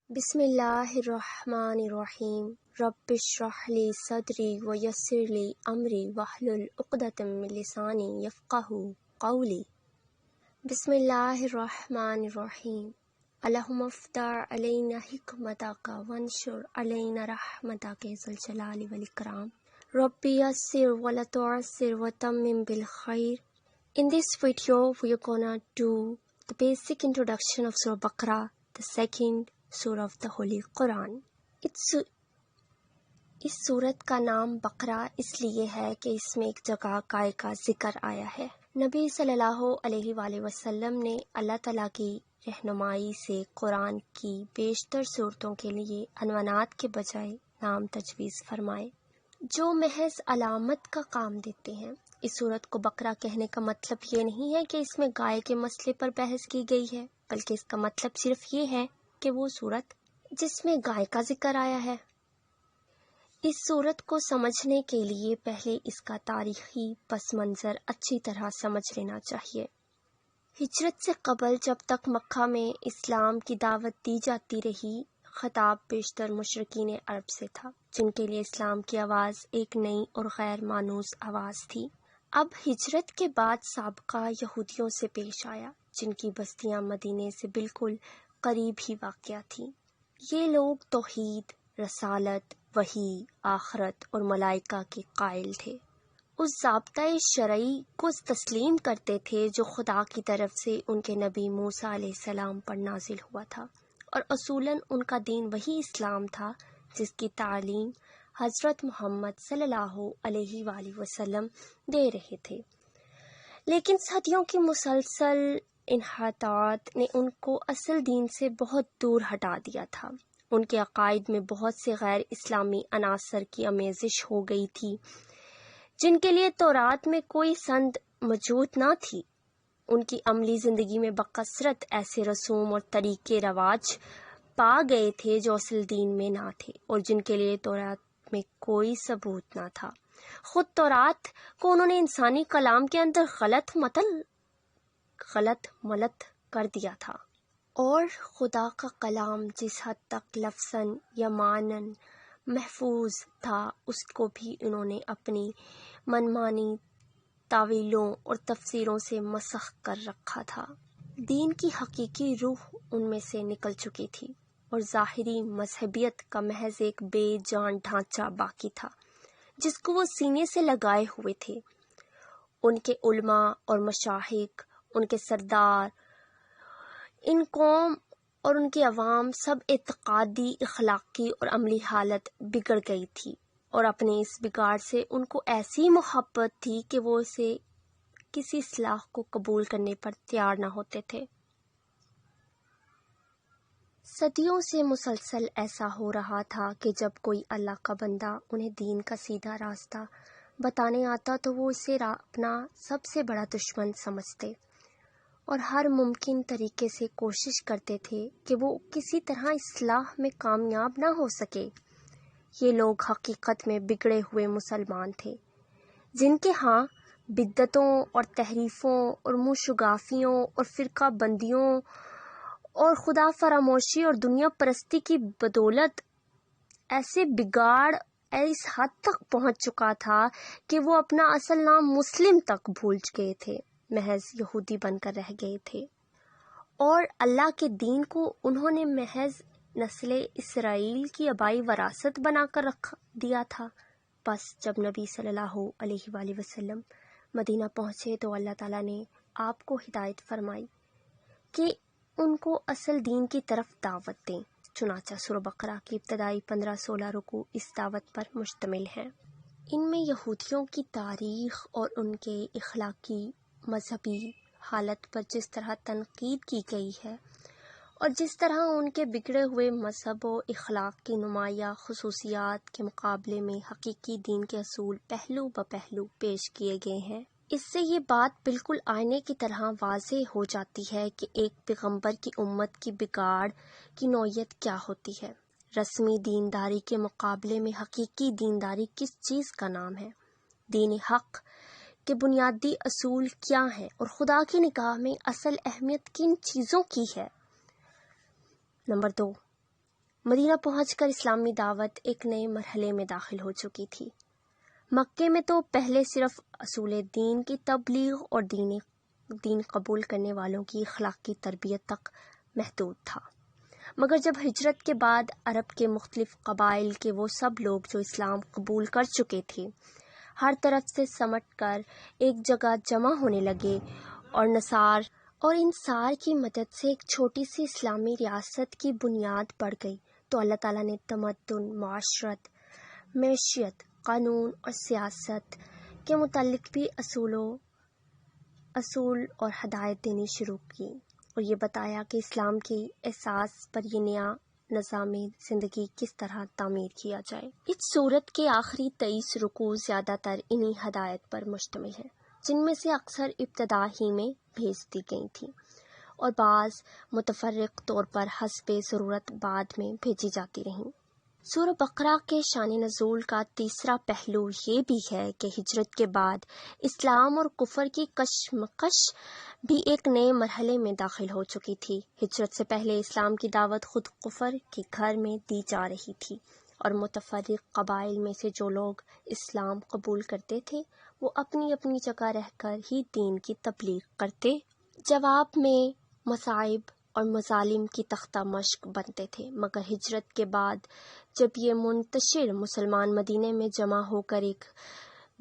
بسم اللہ الرحمن الرحیم رب اشرح لی صدری ویسر لی امری واحلل عقدۃ من لسانی یفقہوا قولی۔ بسم اللہ الرحمن الرحیم اللہم افتح علینا حکمتک وانشر علینا رحمتک ذا الجلال والاکرام رب یسر ولا تعسر وتمم بالخیر۔ In this video we are gonna do the basic introduction of Surah Baqarah, the second سورہ آف دا ہولی قرآن۔ اس سورت کا نام بقرہ اس لیے ہے کہ اس میں ایک جگہ گائے کا ذکر آیا ہے۔ نبی صلی اللہ علیہ وآلہ وسلم نے اللہ تعالیٰ کی رہنمائی سے قرآن کی بیشتر صورتوں کے لیے عنوانات کے بجائے نام تجویز فرمائے جو محض علامت کا کام دیتے ہیں۔ اس سورت کو بقرہ کہنے کا مطلب یہ نہیں ہے کہ اس میں گائے کے مسئلے پر بحث کی گئی ہے، بلکہ اس کا مطلب صرف یہ ہے کہ وہ سورت جس میں گائے کا ذکر آیا ہے۔ اس سورت کو سمجھنے کے لیے پہلے اس کا تاریخی پس منظر اچھی طرح سمجھ لینا چاہیے۔ ہجرت سے قبل جب تک مکہ میں اسلام کی دعوت دی جاتی رہی، خطاب بیشتر مشرکین عرب سے تھا، جن کے لیے اسلام کی آواز ایک نئی اور غیر مانوس آواز تھی۔ اب ہجرت کے بعد سابقہ یہودیوں سے پیش آیا، جن کی بستیاں مدینے سے بالکل قریب ہی واقع تھی۔ یہ لوگ توحید، رسالت، وحی، آخرت اور ملائکہ کے قائل تھے۔ اس ضابطۂ شرعی کو تسلیم کرتے تھے جو خدا کی طرف سے ان کے نبی موسیٰ علیہ السلام پر نازل ہوا تھا، اور اصولاً ان کا دین وہی اسلام تھا جس کی تعلیم حضرت محمد صلی اللہ علیہ وآلہ وسلم دے رہے تھے۔ لیکن صدیوں کی مسلسل انحطاط نے ان کو اصل دین سے بہت دور ہٹا دیا تھا۔ ان کے عقائد میں بہت سے غیر اسلامی عناصر کی آمیزش ہو گئی تھی، جن کے لیے تورات میں کوئی سند موجود نہ تھی۔ ان کی عملی زندگی میں بکثرت ایسے رسوم اور طریقے رواج پا گئے تھے جو اصل دین میں نہ تھے، اور جن کے لیے تورات میں کوئی ثبوت نہ تھا۔ خود تورات کو انہوں نے انسانی کلام کے اندر غلط ملت کر دیا تھا، اور خدا کا کلام جس حد تک لفظاً یا معناً محفوظ تھا، اس کو بھی انہوں نے اپنی منمانی تاویلوں اور تفسیروں سے مسخ کر رکھا تھا۔ دین کی حقیقی روح ان میں سے نکل چکی تھی، اور ظاہری مذہبیت کا محض ایک بے جان ڈھانچہ باقی تھا جس کو وہ سینے سے لگائے ہوئے تھے۔ ان کے علماء اور مشائخ، ان کے سردار، ان قوم اور ان کے عوام سب اعتقادی، اخلاقی اور عملی حالت بگڑ گئی تھی، اور اپنے اس بگاڑ سے ان کو ایسی محبت تھی کہ وہ اسے کسی اصلاح کو قبول کرنے پر تیار نہ ہوتے تھے۔ صدیوں سے مسلسل ایسا ہو رہا تھا کہ جب کوئی اللہ کا بندہ انہیں دین کا سیدھا راستہ بتانے آتا تو وہ اسے اپنا سب سے بڑا دشمن سمجھتے، اور ہر ممکن طریقے سے کوشش کرتے تھے کہ وہ کسی طرح اصلاح میں کامیاب نہ ہو سکے۔ یہ لوگ حقیقت میں بگڑے ہوئے مسلمان تھے، جن کے ہاں بدعتوں اور تحریفوں اور منہ شگافیوں اور فرقہ بندیوں اور خدا فراموشی اور دنیا پرستی کی بدولت ایسے بگاڑ اس حد تک پہنچ چکا تھا کہ وہ اپنا اصل نام مسلم تک بھول گئے تھے، محض یہودی بن کر رہ گئے تھے، اور اللہ کے دین کو انہوں نے محض نسل اسرائیل کی آبائی وراثت بنا کر رکھ دیا تھا۔ بس جب نبی صلی اللہ علیہ وآلہ وسلم مدینہ پہنچے تو اللہ تعالیٰ نے آپ کو ہدایت فرمائی کہ ان کو اصل دین کی طرف دعوت دیں۔ چنانچہ سورہ بقرہ کی ابتدائی 15-16 رکوع اس دعوت پر مشتمل ہیں۔ ان میں یہودیوں کی تاریخ اور ان کے اخلاقی، مذہبی حالت پر جس طرح تنقید کی گئی ہے، اور جس طرح ان کے بگڑے ہوئے مذہب و اخلاق کی نمایاں خصوصیات کے مقابلے میں حقیقی دین کے اصول پہلو بہ پہلو پیش کیے گئے ہیں، اس سے یہ بات بالکل آئینے کی طرح واضح ہو جاتی ہے کہ ایک پیغمبر کی امت کی بگاڑ کی نوعیت کیا ہوتی ہے۔ رسمی دینداری کے مقابلے میں حقیقی دینداری کس چیز کا نام ہے؟ دین حق کے بنیادی اصول کیا ہیں، اور خدا کی نگاہ میں اصل اہمیت کن چیزوں کی ہے؟ نمبر 2، مدینہ پہنچ کر اسلامی دعوت ایک نئے مرحلے میں داخل ہو چکی تھی۔ مکے میں تو پہلے صرف اصول دین کی تبلیغ اور دین قبول کرنے والوں کی اخلاقی تربیت تک محدود تھا، مگر جب ہجرت کے بعد عرب کے مختلف قبائل کے وہ سب لوگ جو اسلام قبول کر چکے تھے ہر طرف سے سمٹ کر ایک جگہ جمع ہونے لگے اور انصار کی مدد سے ایک چھوٹی سی اسلامی ریاست کی بنیاد پڑ گئی، تو اللہ تعالیٰ نے تمدن، معاشرت، معیشت، قانون اور سیاست کے متعلق بھی اصول اور ہدایت دینی شروع کی، اور یہ بتایا کہ اسلام کی اساس پر یہ نیا نظام زندگی کس طرح تعمیر کیا جائے۔ اس سورت کے آخری 23 رکوع زیادہ تر انہی ہدایت پر مشتمل ہیں، جن میں سے اکثر ابتدا ہی میں بھیج دی گئی تھیں اور بعض متفرق طور پر حسب ضرورت بعد میں بھیجی جاتی رہیں۔ سورہ بقرہ کے شان نزول کا تیسرا پہلو یہ بھی ہے کہ ہجرت کے بعد اسلام اور کفر کی کشمکش بھی ایک نئے مرحلے میں داخل ہو چکی تھی۔ ہجرت سے پہلے اسلام کی دعوت خود کفر کے گھر میں دی جا رہی تھی، اور متفرق قبائل میں سے جو لوگ اسلام قبول کرتے تھے وہ اپنی اپنی جگہ رہ کر ہی دین کی تبلیغ کرتے، جواب میں مصائب اور مظالم کی تختہ مشق بنتے تھے۔ مگر ہجرت کے بعد جب یہ منتشر مسلمان مدینے میں جمع ہو کر ایک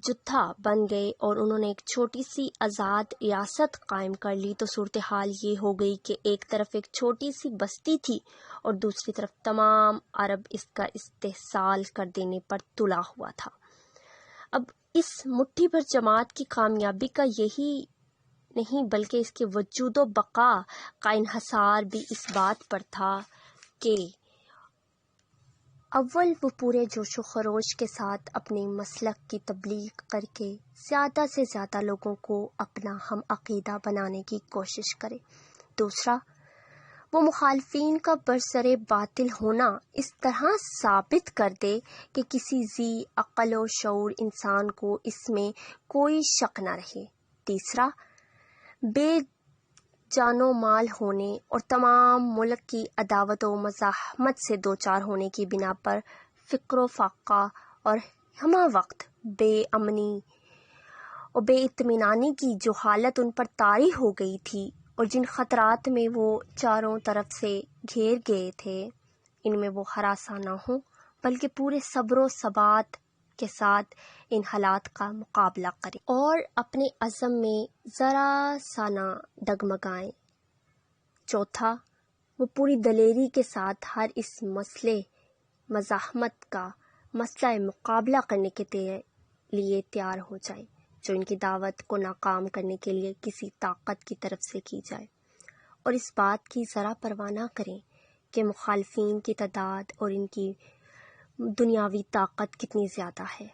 جتھا بن گئے اور انہوں نے ایک چھوٹی سی آزاد ریاست قائم کر لی، تو صورتحال یہ ہو گئی کہ ایک طرف ایک چھوٹی سی بستی تھی اور دوسری طرف تمام عرب اس کا استحصال کر دینے پر تلا ہوا تھا۔ اب اس مٹھی بھر جماعت کی کامیابی کا یہی نہیں بلکہ اس کے وجود و بقا کا انحصار بھی اس بات پر تھا کہ اول وہ پورے جوش و خروش کے ساتھ اپنے مسلک کی تبلیغ کر کے زیادہ سے زیادہ لوگوں کو اپنا ہم عقیدہ بنانے کی کوشش کرے، دوسرا وہ مخالفین کا برسر باطل ہونا اس طرح ثابت کر دے کہ کسی ذی عقل و شعور انسان کو اس میں کوئی شک نہ رہے، تیسرا بے جان و مال ہونے اور تمام ملک کی عداوت و مزاحمت سے دوچار ہونے کی بنا پر فقر و فاقہ اور ہمہ وقت بے امنی اور بے اطمینانی کی جو حالت ان پر طاری ہو گئی تھی اور جن خطرات میں وہ چاروں طرف سے گھیر گئے تھے، ان میں وہ ہراساں نہ ہوں بلکہ پورے صبر و ثبات کے ساتھ ان حالات کا مقابلہ کریں اور اپنے عزم میں ذرا سا نہ ڈگمگائیں، چوتھا وہ پوری دلیری کے ساتھ ہر اس مسئلے مزاحمت کا مسئلہ مقابلہ کرنے کے لیے تیار ہو جائے جو ان کی دعوت کو ناکام کرنے کے لیے کسی طاقت کی طرف سے کی جائے، اور اس بات کی ذرا پرواہ نہ کریں کہ مخالفین کی تعداد اور ان کی دنیاوی طاقت کتنی زیادہ ہے۔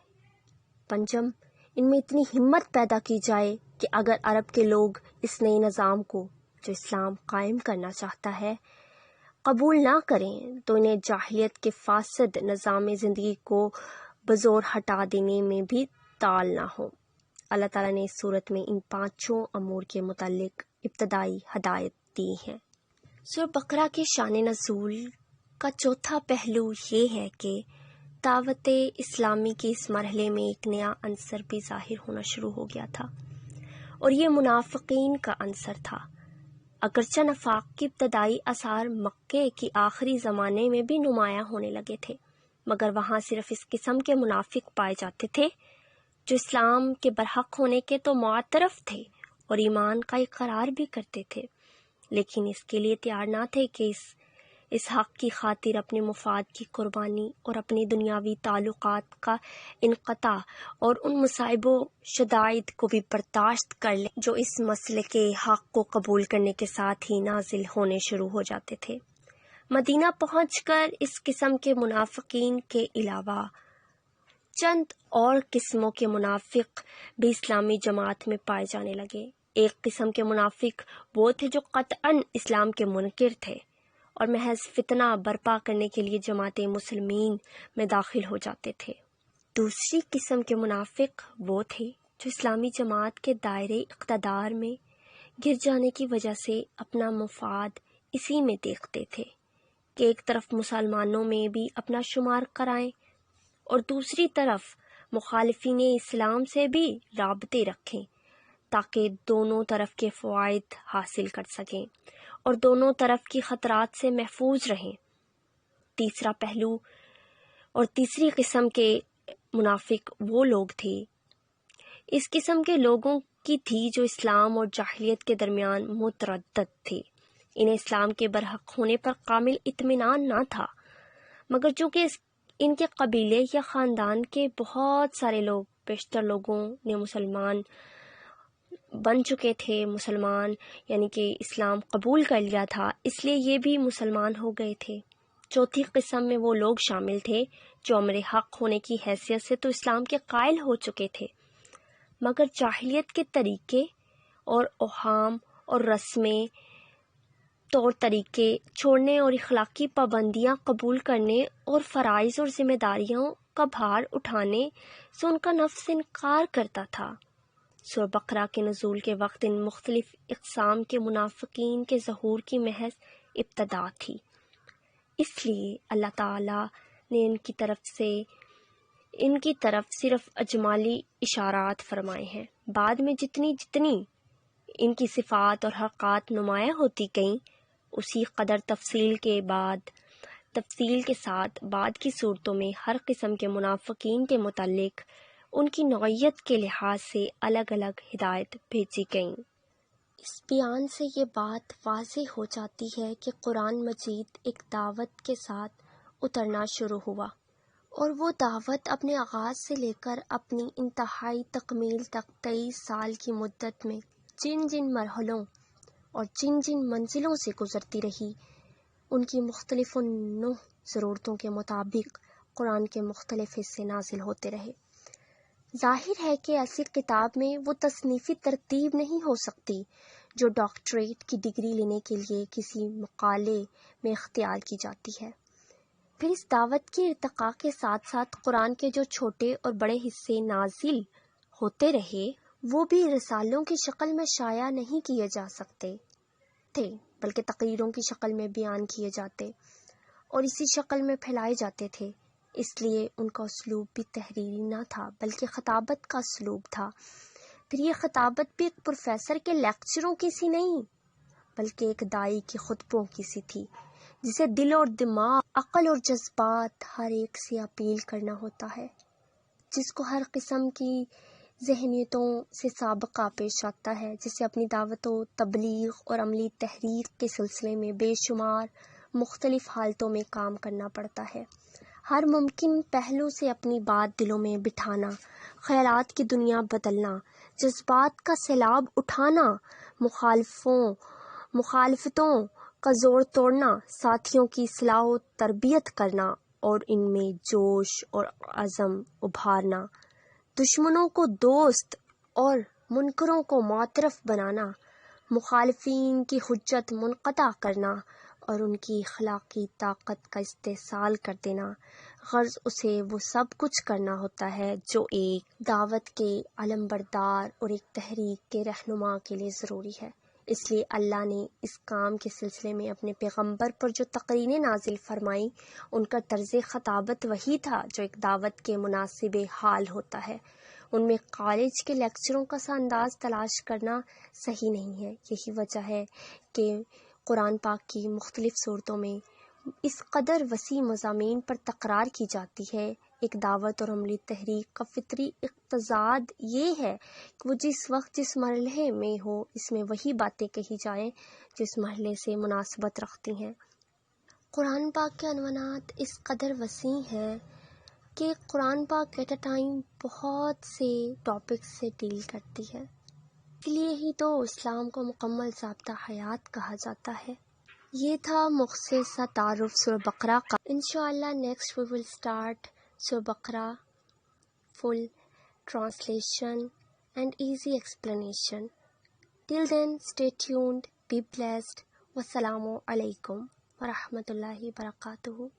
پنجم، ان میں اتنی ہمت پیدا کی جائے کہ اگر عرب کے لوگ اس نئے نظام کو جو اسلام قائم کرنا چاہتا ہے قبول نہ کریں تو انہیں جاہلیت کے فاسد نظام زندگی کو بزور ہٹا دینے میں بھی ٹال نہ ہو۔ اللہ تعالیٰ نے اس صورت میں ان پانچوں امور کے متعلق ابتدائی ہدایت دی ہے۔ سورہ بقرہ کے شان نزول کا چوتھا پہلو یہ ہے کہ دعوت اسلامی کے اس مرحلے میں ایک نیا عنصر بھی ظاہر ہونا شروع ہو گیا تھا، اور یہ منافقین کا عنصر تھا۔ اگرچہ نفاق کی ابتدائی آثار مکے کی آخری زمانے میں بھی نمایاں ہونے لگے تھے، مگر وہاں صرف اس قسم کے منافق پائے جاتے تھے جو اسلام کے برحق ہونے کے تو معترف تھے اور ایمان کا اقرار بھی کرتے تھے، لیکن اس کے لیے تیار نہ تھے کہ اس حق کی خاطر اپنے مفاد کی قربانی اور اپنی دنیاوی تعلقات کا انقطاع اور ان مصائب و شدائد کو بھی برداشت کر لیں جو اس مسئلے کے حق کو قبول کرنے کے ساتھ ہی نازل ہونے شروع ہو جاتے تھے۔ مدینہ پہنچ کر اس قسم کے منافقین کے علاوہ چند اور قسموں کے منافق بھی اسلامی جماعت میں پائے جانے لگے۔ ایک قسم کے منافق وہ تھے جو قطعاً اسلام کے منکر تھے اور محض فتنہ برپا کرنے کے لیے جماعت مسلمین میں داخل ہو جاتے تھے۔ دوسری قسم کے منافق وہ تھے جو اسلامی جماعت کے دائرے اقتدار میں گر جانے کی وجہ سے اپنا مفاد اسی میں دیکھتے تھے، کہ ایک طرف مسلمانوں میں بھی اپنا شمار کرائیں اور دوسری طرف مخالفین اسلام سے بھی رابطے رکھیں تاکہ دونوں طرف کے فوائد حاصل کر سکیں اور دونوں طرف کی خطرات سے محفوظ رہیں۔ تیسرا پہلو اور تیسری قسم کے منافق وہ لوگ تھے، اس قسم کے لوگوں کی تھی جو اسلام اور جاہلیت کے درمیان متردد تھے۔ انہیں اسلام کے برحق ہونے پر کامل اطمینان نہ تھا، مگر چونکہ ان کے قبیلے یا خاندان کے بہت سارے لوگ، بیشتر لوگوں نے مسلمان بن چکے تھے، مسلمان یعنی کہ اسلام قبول کر لیا تھا، اس لیے یہ بھی مسلمان ہو گئے تھے۔ چوتھی قسم میں وہ لوگ شامل تھے جو امر حق ہونے کی حیثیت سے تو اسلام کے قائل ہو چکے تھے، مگر جاہلیت کے طریقے اور اوہام اور رسمیں، طور طریقے چھوڑنے اور اخلاقی پابندیاں قبول کرنے اور فرائض اور ذمہ داریوں کا بھار اٹھانے سے ان کا نفس انکار کرتا تھا۔ سورہ بقرہ کے نزول کے وقت ان مختلف اقسام کے منافقین کے ظہور کی محض ابتدا تھی، اس لیے اللہ تعالیٰ نے ان کی طرف صرف اجمالی اشارات فرمائے ہیں۔ بعد میں جتنی ان کی صفات اور حرکات نمایاں ہوتی گئیں، اسی قدر تفصیل کے ساتھ بعد کی صورتوں میں ہر قسم کے منافقین کے متعلق ان کی نوعیت کے لحاظ سے الگ الگ ہدایت بھیجی گئیں۔ اس بیان سے یہ بات واضح ہو جاتی ہے کہ قرآن مجید ایک دعوت کے ساتھ اترنا شروع ہوا، اور وہ دعوت اپنے آغاز سے لے کر اپنی انتہائی تکمیل تک 23 سال کی مدت میں جن جن مرحلوں اور جن جن منزلوں سے گزرتی رہی، ان کی مختلف نوع ضرورتوں کے مطابق قرآن کے مختلف حصے نازل ہوتے رہے۔ ظاہر ہے کہ ایسی کتاب میں وہ تصنیفی ترتیب نہیں ہو سکتی جو ڈاکٹریٹ کی ڈگری لینے کے لیے کسی مقالے میں اختیار کی جاتی ہے۔ پھر اس دعوت کی ارتقاء کے ساتھ ساتھ قرآن کے جو چھوٹے اور بڑے حصے نازل ہوتے رہے، وہ بھی رسالوں کی شکل میں شائع نہیں کیے جا سکتے تھے، بلکہ تقریروں کی شکل میں بیان کیے جاتے اور اسی شکل میں پھیلائے جاتے تھے۔ اس لیے ان کا اسلوب بھی تحریری نہ تھا بلکہ خطابت کا اسلوب تھا۔ پھر یہ خطابت بھی ایک پروفیسر کے لیکچروں کی سی نہیں، بلکہ ایک داعی کے خطبوں کی سی تھی، جسے دل اور دماغ، عقل اور جذبات ہر ایک سے اپیل کرنا ہوتا ہے، جس کو ہر قسم کی ذہنیتوں سے سابقہ پیش آتا ہے، جسے اپنی دعوت و تبلیغ اور عملی تحریک کے سلسلے میں بے شمار مختلف حالتوں میں کام کرنا پڑتا ہے، ہر ممکن پہلو سے اپنی بات دلوں میں بٹھانا، خیالات کی دنیا بدلنا، جذبات کا سیلاب اٹھانا، مخالفتوں کا زور توڑنا، ساتھیوں کی اصلاح و تربیت کرنا اور ان میں جوش اور عزم ابھارنا، دشمنوں کو دوست اور منکروں کو معترف بنانا، مخالفین کی حجت منقطع کرنا اور ان کی اخلاقی طاقت کا استحصال کر دینا، غرض اسے وہ سب کچھ کرنا ہوتا ہے جو ایک دعوت کے علمبردار اور ایک تحریک کے رہنما کے لیے ضروری ہے۔ اس لیے اللہ نے اس کام کے سلسلے میں اپنے پیغمبر پر جو تقریریں نازل فرمائیں، ان کا طرز خطابت وہی تھا جو ایک دعوت کے مناسب حال ہوتا ہے۔ ان میں کالج کے لیکچروں کا سا انداز تلاش کرنا صحیح نہیں ہے۔ یہی وجہ ہے کہ قرآن پاک کی مختلف صورتوں میں اس قدر وسیع مضامین پر تکرار کی جاتی ہے۔ ایک دعوت اور عملی تحریک کا فطری اقتضاد یہ ہے کہ وہ جس وقت جس مرحلے میں ہو، اس میں وہی باتیں کہی جائیں جو اس مرحلے سے مناسبت رکھتی ہیں۔ قرآن پاک کے عنوانات اس قدر وسیع ہیں کہ قرآن پاک ایٹ اے ٹائم بہت سے ٹاپکس سے ڈیل کرتی ہے، اس لیے ہی تو اسلام کو مکمل ضابطہ حیات کہا جاتا ہے۔ یہ تھا مختصر سا تعارف سورہ بقرہ کا۔ انشاءاللہ نیکسٹ وی ول اسٹارٹ سورہ بقرہ full translation and easy explanation. Till then, stay tuned, be blessed. Wassalamu alaikum wa rahmatullahi wa barakatuhu.